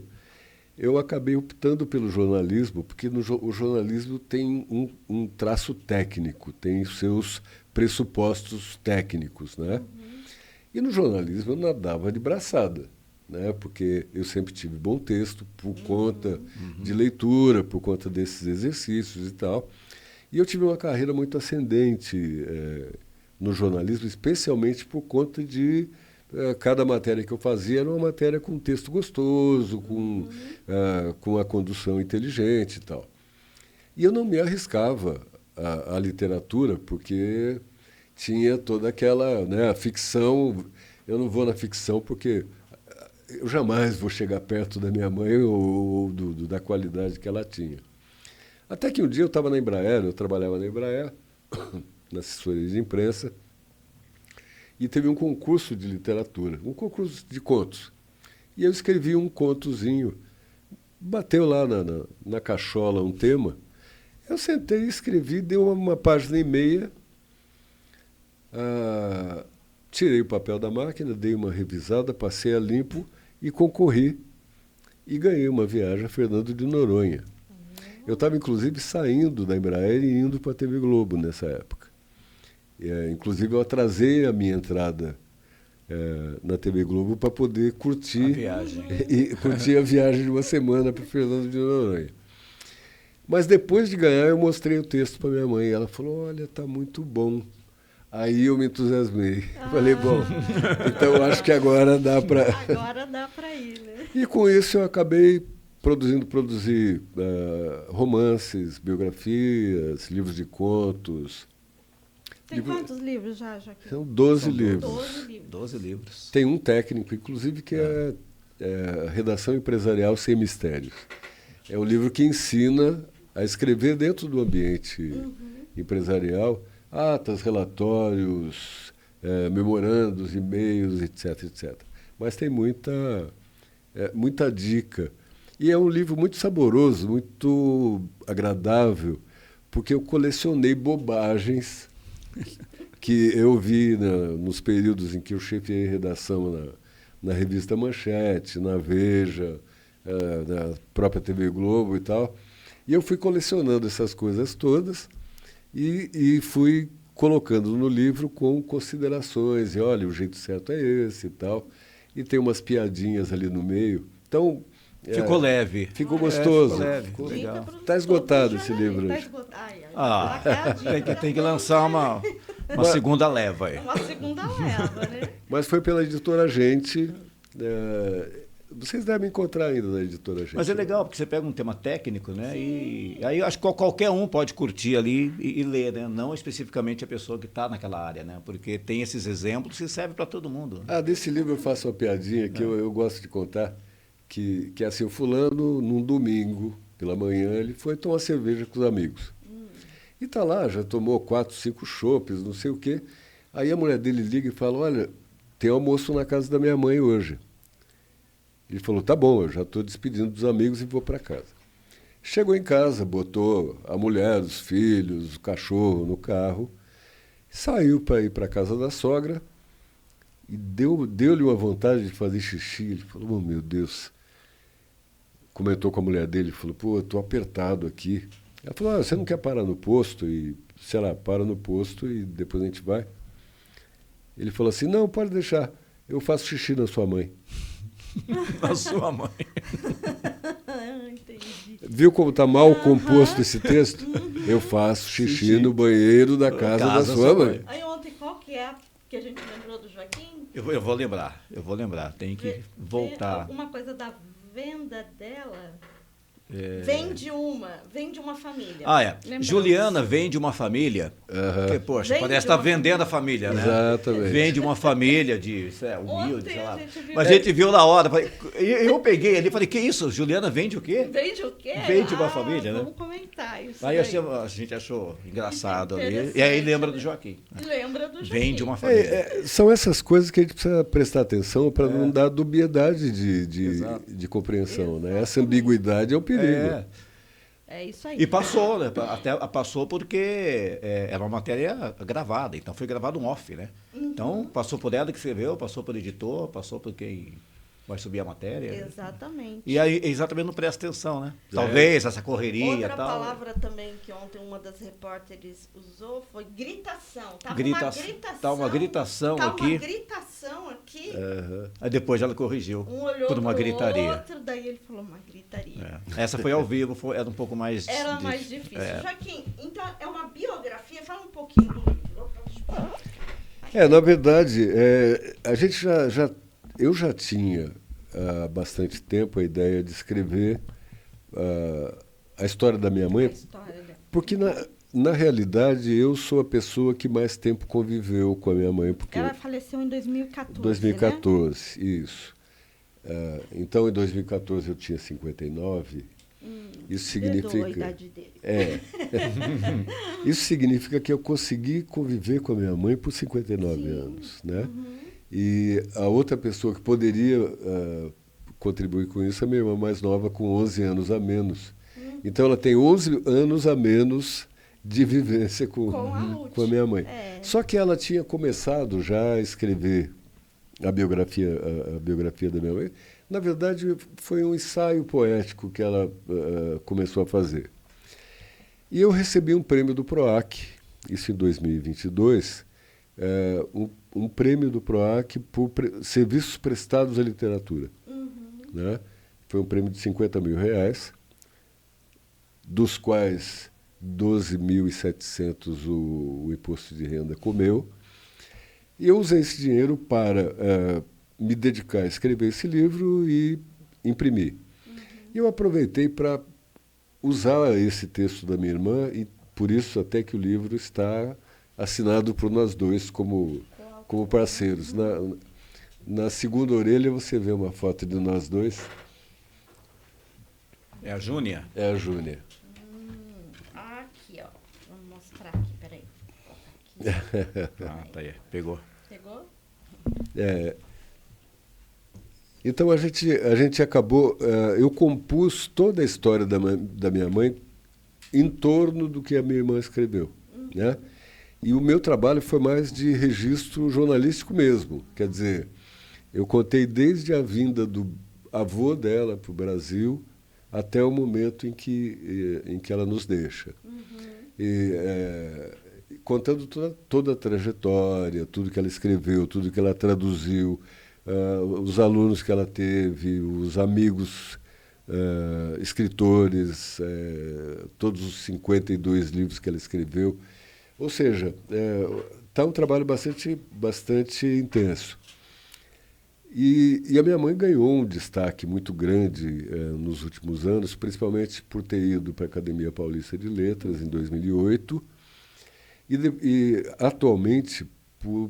eu acabei optando pelo jornalismo, porque o jornalismo tem um traço técnico, tem os seus pressupostos técnicos. Né? E no jornalismo eu nadava de braçada, né? Porque eu sempre tive bom texto por conta de leitura, por conta desses exercícios e tal. E eu tive uma carreira muito ascendente no jornalismo, especialmente por conta de cada matéria que eu fazia era uma matéria com texto gostoso, com a condução inteligente e tal. E eu não me arriscava à literatura, porque tinha toda aquela, né, a ficção. Eu não vou na ficção porque eu jamais vou chegar perto da minha mãe ou da qualidade que ela tinha. Até que um dia eu estava na Embraer, eu trabalhava na Embraer, na assessoria de imprensa, e teve um concurso de literatura, um concurso de contos. E eu escrevi um contozinho, bateu lá na cachola um tema, eu sentei e escrevi, deu uma página e meia, tirei o papel da máquina, dei uma revisada, passei a limpo e concorri. E ganhei uma viagem a Fernando de Noronha. Eu estava, inclusive, saindo da Embraer e indo para a TV Globo nessa época. Inclusive, eu atrasei a minha entrada na TV Globo para poder curtir a viagem de uma semana para Fernando de Noronha. Mas depois de ganhar, eu mostrei o texto para minha mãe. Ela falou, olha, está muito bom. Aí eu me entusiasmei. Falei, bom, então acho que agora dá para... Agora dá para ir, né? E com isso eu acabei produzir romances, biografias, livros de contos. Tem quantos livros já, Joaquim? São 12 livros. 12 livros. Tem um técnico, inclusive, que é Redação Empresarial Sem Mistérios. É um livro que ensina a escrever dentro do ambiente empresarial, atas, relatórios, memorandos, e-mails, etc, etc. Mas tem muita dica. E é um livro muito saboroso, muito agradável, porque eu colecionei bobagens que eu vi nos períodos em que eu chefiei redação na revista Manchete, na Veja, na própria TV Globo e tal. E eu fui colecionando essas coisas todas e fui colocando no livro com considerações. E olha, o jeito certo é esse e tal. E tem umas piadinhas ali no meio. Então... Ficou leve. Ficou gostoso. Ficou leve. Ficou legal. Está esgotado esse livro. Tá Tem que lançar uma segunda leva aí. Uma segunda leva, né? Mas foi pela editora Gente. Vocês devem encontrar ainda na editora Gente. Mas é legal, porque você pega um tema técnico, né? Sim. E aí eu acho que qualquer um pode curtir ali e ler, né? Não especificamente a pessoa que está naquela área, né? Porque tem esses exemplos que servem para todo mundo. Desse livro eu faço uma piadinha que eu gosto de contar. Que assim, o fulano, num domingo, pela manhã, ele foi tomar cerveja com os amigos. E está lá, já tomou 4, 5 chopes, não sei o quê. Aí a mulher dele liga e fala, olha, tem almoço na casa da minha mãe hoje. Ele falou, tá bom, eu já estou despedindo dos amigos e vou para casa. Chegou em casa, botou a mulher, os filhos, o cachorro no carro Saiu para ir para a casa da sogra e deu-lhe uma vontade de fazer xixi. Ele falou, oh, meu Deus. Comentou com a mulher dele, falou, pô, eu estou apertado aqui. Ela falou, ah, você não quer parar no posto? E, sei lá, para no posto e depois a gente vai. Ele falou assim, não, pode deixar, eu faço xixi na sua mãe. Na sua mãe. Entendi. Viu como está mal composto esse texto? Eu faço xixi no banheiro da casa da sua mãe. Aí ontem, qual que é que a gente lembrou do Joaquim? Eu vou lembrar. Tem que voltar. Uma coisa da venda dela. Vende uma família. Ah, é. Lembramos. Juliana vem de uma família. Que, poxa, Vem parece de estar uma vendendo a família, né? Exatamente. Vem de uma família de humilde, Ontem sei lá. a gente viu- Mas a gente viu na hora. Eu peguei ali e falei, que isso? Juliana vende o quê? Vende o quê? Vende uma família, né? Vamos comentar isso. Aí daí. a gente achou engraçado ali. Interessante, E aí lembra né? do Joaquim. Lembra do Joaquim. Vem de uma família. São essas coisas que a gente precisa prestar atenção para não dar dubiedade Exato. de compreensão. Né? Essa ambiguidade é o perigo. É isso aí. E passou, né? Até passou porque era uma matéria gravada, então foi gravado um off, né? Então passou por ela que escreveu, passou pelo editor, passou por quem vai subir a matéria. Exatamente. E aí exatamente não presta atenção, né? Talvez essa correria e Outra tal. palavra também que ontem uma das repórteres usou foi gritação. Tava uma gritação tava aqui. uma gritação aqui. Aí depois ela corrigiu Um olhou por uma pro gritaria. outro, daí ele falou uma gritaria. Essa foi ao vivo, era um pouco mais Era mais difícil. É. Joaquim, então é uma biografia, fala um pouquinho do livro. Na verdade, eu já tinha há bastante tempo a ideia de escrever a história da minha A mãe, história dela. porque na realidade eu sou a pessoa que mais tempo conviveu com a minha mãe. Porque Ela faleceu em 2014, 2014, isso. Então, em 2014 eu tinha 59. Isso significa... Perdoa a idade dele. Isso significa que eu consegui conviver com a minha mãe por 59 anos, né? E a outra pessoa que poderia contribuir com isso é a minha irmã mais nova, com 11 anos a menos. Então, ela tem 11 anos a menos de vivência com a minha mãe. Só que ela tinha começado já a escrever a biografia da minha mãe. Na verdade, foi um ensaio poético que ela começou a fazer. E eu recebi um prêmio do PROAC, isso em 2022, um prêmio do PROAC por serviços prestados à literatura. Né? Foi um prêmio de R$50 mil, dos quais 12.700 o imposto de renda comeu. E eu usei esse dinheiro para me dedicar a escrever esse livro e imprimir. E eu aproveitei para usar esse texto da minha irmã, e por isso até que o livro está assinado por nós dois como parceiros. Na segunda orelha você vê uma foto de nós dois. É a Júnia? É a Júnia. Aqui, ó. Vamos mostrar aqui, peraí. Tá aí, pegou. Pegou? Então a gente acabou... eu compus toda a história da minha mãe em torno do que a minha irmã escreveu. Né? E o meu trabalho foi mais de registro jornalístico mesmo. Quer dizer, eu contei desde a vinda do avô dela para o Brasil até o momento em que ela nos deixa. E, contando toda a trajetória, tudo que ela escreveu, tudo que ela traduziu, os alunos que ela teve, os amigos escritores, todos os 52 livros que ela escreveu. Ou seja, está um trabalho bastante intenso. E a minha mãe ganhou um destaque muito grande nos últimos anos, principalmente por ter ido para a Academia Paulista de Letras em 2008 e atualmente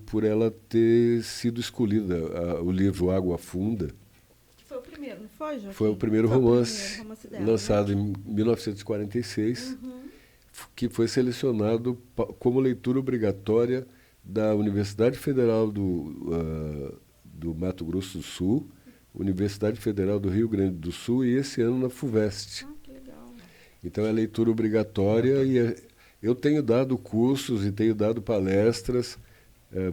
por ela ter sido escolhida o livro Água Funda. Que foi o primeiro, não foi, Joaquim? Foi o primeiro romance, o primeiro romance dela, lançado né? em 1946, que foi selecionado como leitura obrigatória da Universidade Federal do Mato Grosso do Sul, Universidade Federal do Rio Grande do Sul e esse ano na FUVEST. Que legal. Então é leitura obrigatória e Eu tenho dado cursos e tenho dado palestras.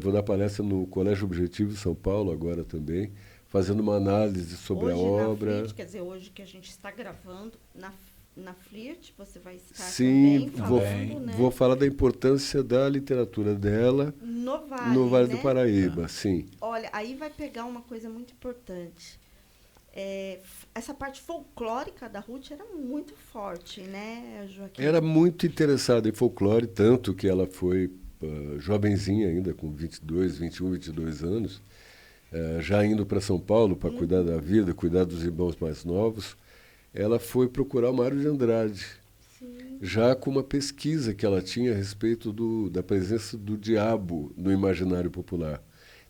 Vou dar palestra no Colégio Objetivo de São Paulo agora também, fazendo uma análise sobre hoje a obra. Na Flirt, quer dizer, hoje que a gente está gravando, na Flirt, você vai estar Sim, também falando, né? Vou falar da importância da literatura dela no Vale né? do Paraíba, sim. Olha, aí vai pegar uma coisa muito importante. Essa parte folclórica da Ruth era muito forte, né, Joaquim? Era muito interessada em folclore, tanto que ela foi jovenzinha ainda, com 22 anos, já indo para São Paulo para cuidar da vida, cuidar dos irmãos mais novos, ela foi procurar o Mário de Andrade, Sim. já com uma pesquisa que ela tinha a respeito da presença do diabo no imaginário popular.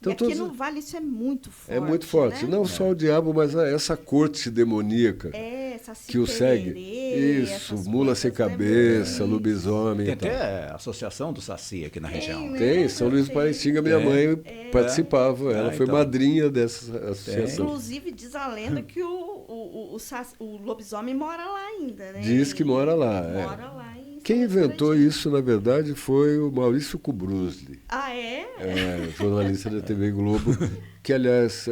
Então, e aqui no Vale isso é muito forte. É muito forte. Né? Não só o diabo, mas essa corte demoníaca essa que o segue. Isso, mula sem cabeça, lobisomem. Tem até a associação do Saci aqui na região. Né? Tem, São Luís do Paraitinga, minha mãe participava. Ela foi madrinha dessa associação. Inclusive, diz a lenda que o lobisomem mora lá ainda, né? Diz que mora lá. Mora lá em Quem inventou isso, na verdade, foi o Maurício Kubrusli. Ah, é? Jornalista da TV Globo, que, aliás,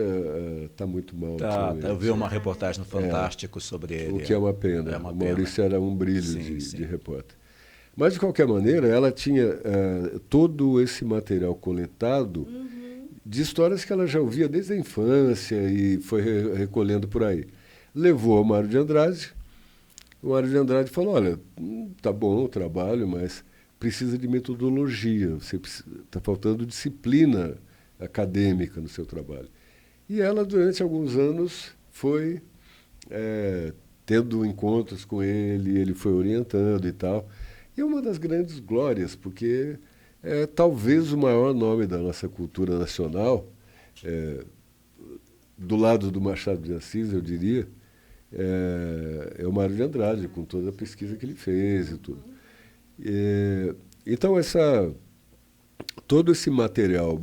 está muito mal. Eu vi uma reportagem no Fantástico sobre ele. O que é uma pena. O Maurício era um brilho de repórter. Mas, de qualquer maneira, ela tinha todo esse material coletado de histórias que ela já ouvia desde a infância e foi recolhendo por aí. Levou ao Mário de Andrade. O Mário de Andrade falou, olha, tá bom o trabalho, mas precisa de metodologia, está faltando disciplina acadêmica no seu trabalho. E ela, durante alguns anos, foi tendo encontros com ele foi orientando e tal. E é uma das grandes glórias, porque é talvez o maior nome da nossa cultura nacional, do lado do Machado de Assis, eu diria, é o Mário de Andrade, com toda a pesquisa que ele fez e tudo. Então, todo esse material,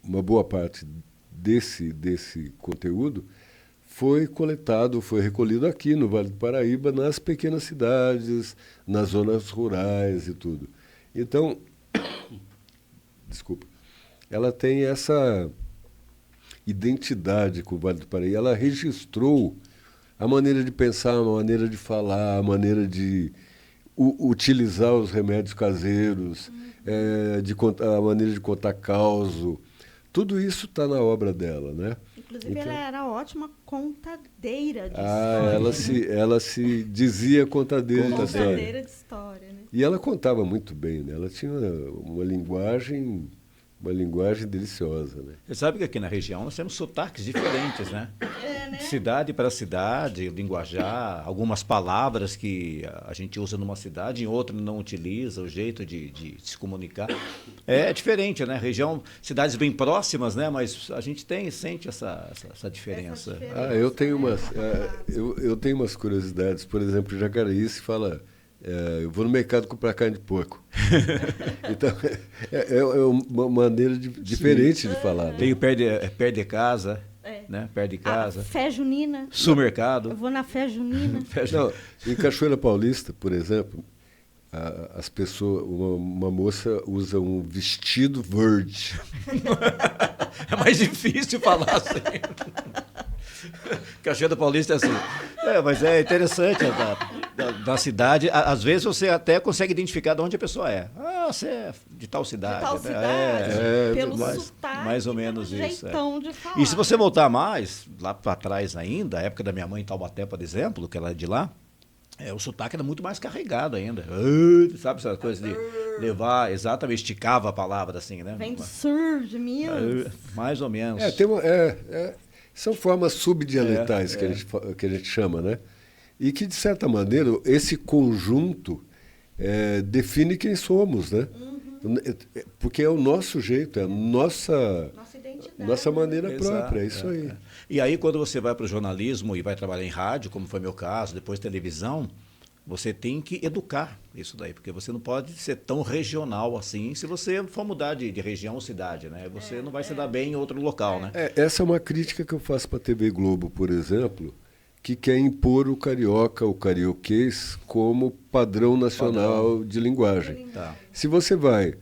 uma boa parte desse conteúdo, foi coletado, foi recolhido aqui no Vale do Paraíba, nas pequenas cidades, nas zonas rurais e tudo. Então, desculpa, ela tem essa identidade com o Vale do Paraíba. Ela registrou a maneira de pensar, a maneira de falar, a maneira de utilizar os remédios caseiros, a maneira de contar causo. Tudo isso está na obra dela, né? Inclusive, ela era ótima contadeira de história. Ela se dizia contadeira de história. Contadeira de história, né? E ela contava muito bem, né? Ela tinha uma linguagem deliciosa, né? Você sabe que aqui na região nós temos sotaques diferentes, né? Né? Cidade para cidade, linguajar, algumas palavras que a gente usa numa cidade, em outra não utiliza, o jeito de se comunicar. É diferente, né? Região, cidades bem próximas, né? Mas a gente sente essa diferença. Eu tenho umas curiosidades. Por exemplo, Jacareí se fala... eu vou no mercado comprar carne de porco. Então, é uma maneira diferente de falar. Né? Tem o perde casa, né? Perde casa. A fé junina. Supermercado. Eu vou na fé junina. Não, em Cachoeira Paulista, por exemplo, as pessoas, uma moça usa um vestido verde. É mais difícil falar assim. Cachoeira Paulista é assim. Mas é interessante da cidade. Às vezes você até consegue identificar de onde a pessoa é. Você é de tal cidade. De tal cidade. Pelo sotaque. Mais ou menos pelo isso. Jeitão de falar. E se você voltar mais, lá para trás ainda, a época da minha mãe em Taubaté, por exemplo, que ela é de lá, o sotaque era muito mais carregado ainda. Sabe essa coisa de levar, exatamente, esticava a palavra assim, né? Vem do sul de Minas. Mais ou menos. São formas subdialetais que a gente chama, né? E que, de certa maneira, esse conjunto define quem somos, né? Porque é o nosso jeito, é a nossa maneira própria, é isso aí. E aí, quando você vai para o jornalismo e vai trabalhar em rádio, como foi meu caso, depois televisão, você tem que educar isso daí, porque você não pode ser tão regional assim se você for mudar de região ou cidade, né? Você não vai se dar bem em outro local, né? Essa é uma crítica que eu faço para a TV Globo, por exemplo, que quer impor o carioca, o carioquês, como padrão nacional de linguagem. Tá. Se você vai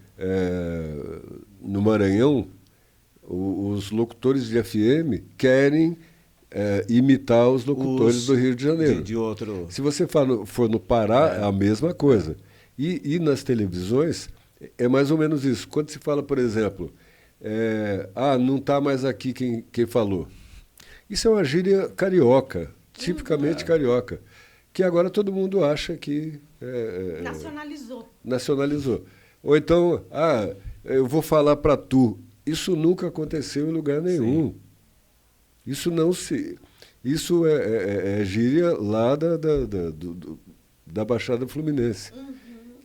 no Maranhão, os locutores de FM querem imitar os locutores do Rio de Janeiro. De outro... Se você for no Pará, é a mesma coisa. E nas televisões, é mais ou menos isso. Quando se fala, por exemplo, não está mais aqui quem falou. Isso é uma gíria carioca, tipicamente carioca, que agora todo mundo acha que... Nacionalizou. Ou então, eu vou falar para tu. Isso nunca aconteceu em lugar nenhum. Sim. Isso é gíria lá da Baixada Fluminense,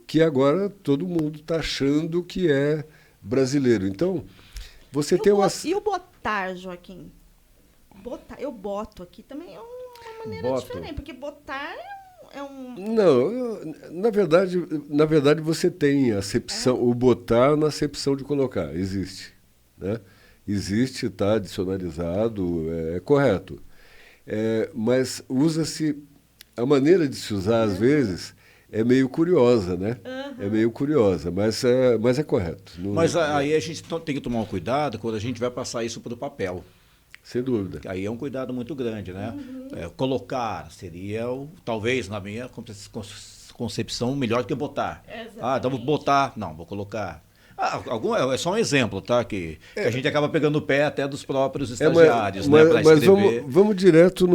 que agora todo mundo está achando que é brasileiro. Então, você tem uma... E o botar, Joaquim? Eu boto aqui também é uma maneira diferente, porque botar é um... Não, na verdade você tem acepção, o botar na acepção de colocar, existe, né? Existe, está adicionalizado, é correto. Mas usa-se, a maneira de se usar às vezes é meio curiosa, né? É meio curiosa, mas é correto. Mas aí a gente tem que tomar um cuidado quando a gente vai passar isso para o papel. Sem dúvida. Aí é um cuidado muito grande, né? Colocar seria, talvez, na minha concepção, melhor do que botar. Então vou botar. Não, vou colocar. É só um exemplo, tá? Que a gente acaba pegando o pé até dos próprios estagiários, né? Para escrever. Mas vamos direto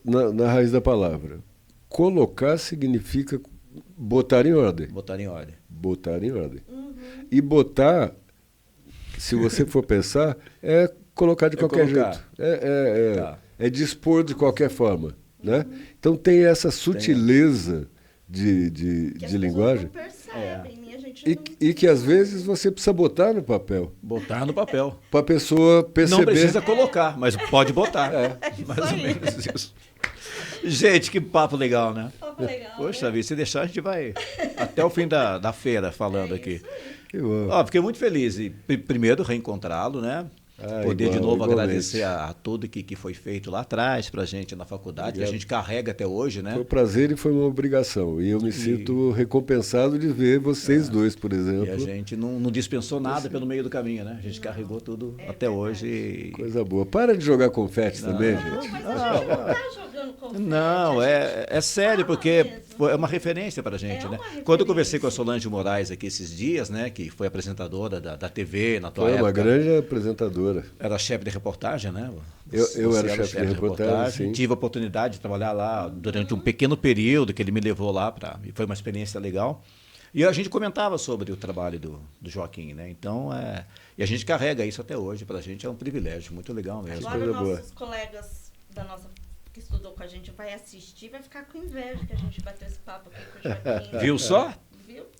na raiz da palavra. Colocar significa botar em ordem. Botar em ordem. Botar em ordem. E botar, se você for pensar, é colocar de qualquer jeito. É dispor de qualquer forma. Né? Então tem essa sutileza de linguagem. Não percebem, E que às vezes você precisa botar no papel. Botar no papel. Para a pessoa perceber. Não precisa colocar, mas pode botar. Mais ou menos isso. Gente, que papo legal, né? Poxa vida, se deixar a gente vai até o fim da feira falando aqui. Fiquei muito feliz. E, primeiro, reencontrá-lo, né? Poder de novo agradecer a tudo que foi feito lá atrás para a gente na faculdade, que a gente carrega até hoje, né? Foi um prazer e foi uma obrigação. E eu me sinto recompensado de ver vocês dois, por exemplo. E a gente não dispensou nada pelo meio do caminho, né? A gente carregou tudo até hoje. Coisa boa. Para de jogar confete também, gente. Mas a gente não está jogando confete. Não, é sério, porque é uma referência para a gente, né? Quando eu conversei com a Solange Moraes aqui esses dias, né? Que foi apresentadora da TV na tua época. Foi uma grande apresentadora. Era chefe de reportagem, né? Eu era chefe de reportagem. Tive a oportunidade de trabalhar lá durante um pequeno período que ele me levou lá e foi uma experiência legal. E a gente comentava sobre o trabalho do Joaquim, né? Então, e a gente carrega isso até hoje. Para a gente é um privilégio, muito legal mesmo. Agora nossos colegas que estudou com a gente vai assistir, vai ficar com inveja que a gente bateu esse papo aqui com o Joaquim. Viu só?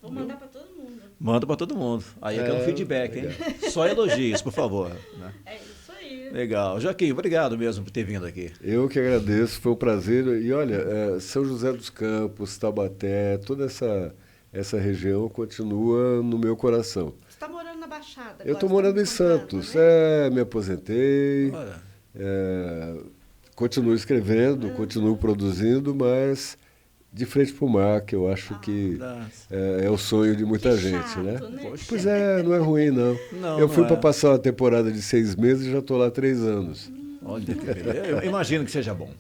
Vou mandar para todo mundo. Manda para todo mundo. Aí é um feedback, hein? Só elogios, por favor. Né? É isso aí. Legal. Joaquim, obrigado mesmo por ter vindo aqui. Eu que agradeço, foi um prazer. E olha, São José dos Campos, Taubaté, toda essa região continua no meu coração. Você está morando na Baixada? Eu estou morando em Santos. Né? Me aposentei. Continuo escrevendo, continuo produzindo, mas de frente para o mar, que eu acho que é o sonho de muita gente, chato, né? Poxa. Pois não é ruim, não. Eu fui para passar uma temporada de 6 meses e já estou lá 3 anos. Olha que beleza. Eu imagino que seja bom.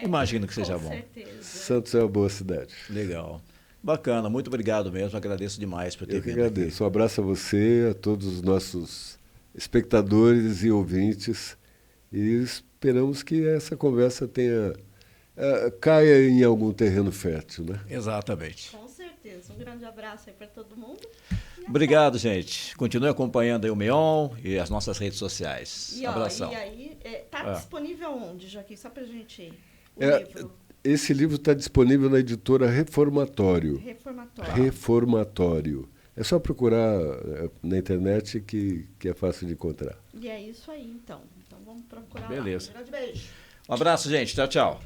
Imagino que seja bom. Certeza. Santos é uma boa cidade. Legal. Bacana, muito obrigado mesmo. Agradeço demais por ter vindo. Eu que agradeço. Um abraço a você, a todos os nossos espectadores e ouvintes. E esperamos que essa conversa caia em algum terreno fértil, né? Exatamente. Com certeza. Um grande abraço aí para todo mundo. Obrigado, gente. Continue acompanhando aí o Meon e as nossas redes sociais. Abração. E aí, está disponível onde, Joaquim? Só para a gente... livro. Esse livro está disponível na editora Reformatório. Reformatório. É só procurar na internet que é fácil de encontrar. E é isso aí, então. Então vamos procurar. Beleza. Um grande beijo. Um abraço, gente. Tchau, tchau.